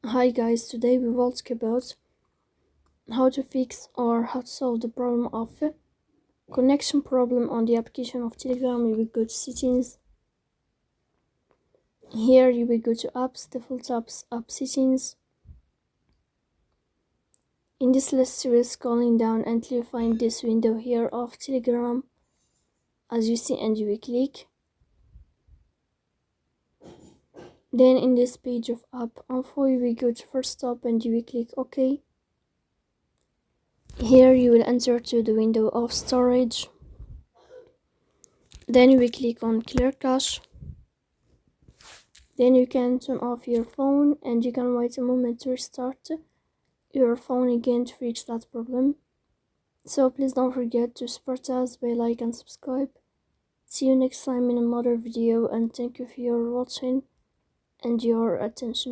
Hi guys, today we will talk about how to fix or how to solve the problem of connection problem on the application of Telegram. You will go to settings. Here you will go to apps, default apps, app settings. In this list you will scrolling down until you find this window here of Telegram, as you see, and you will click. Then in this page of app info you will go to first stop and you will click OK. Here you will enter to the window of storage. Then you will click on clear cache. Then you can turn off your phone and you can wait a moment to restart your phone again to fix that problem. So please don't forget to support us by like and subscribe. See you next time in another video, and thank you for your watching and your attention.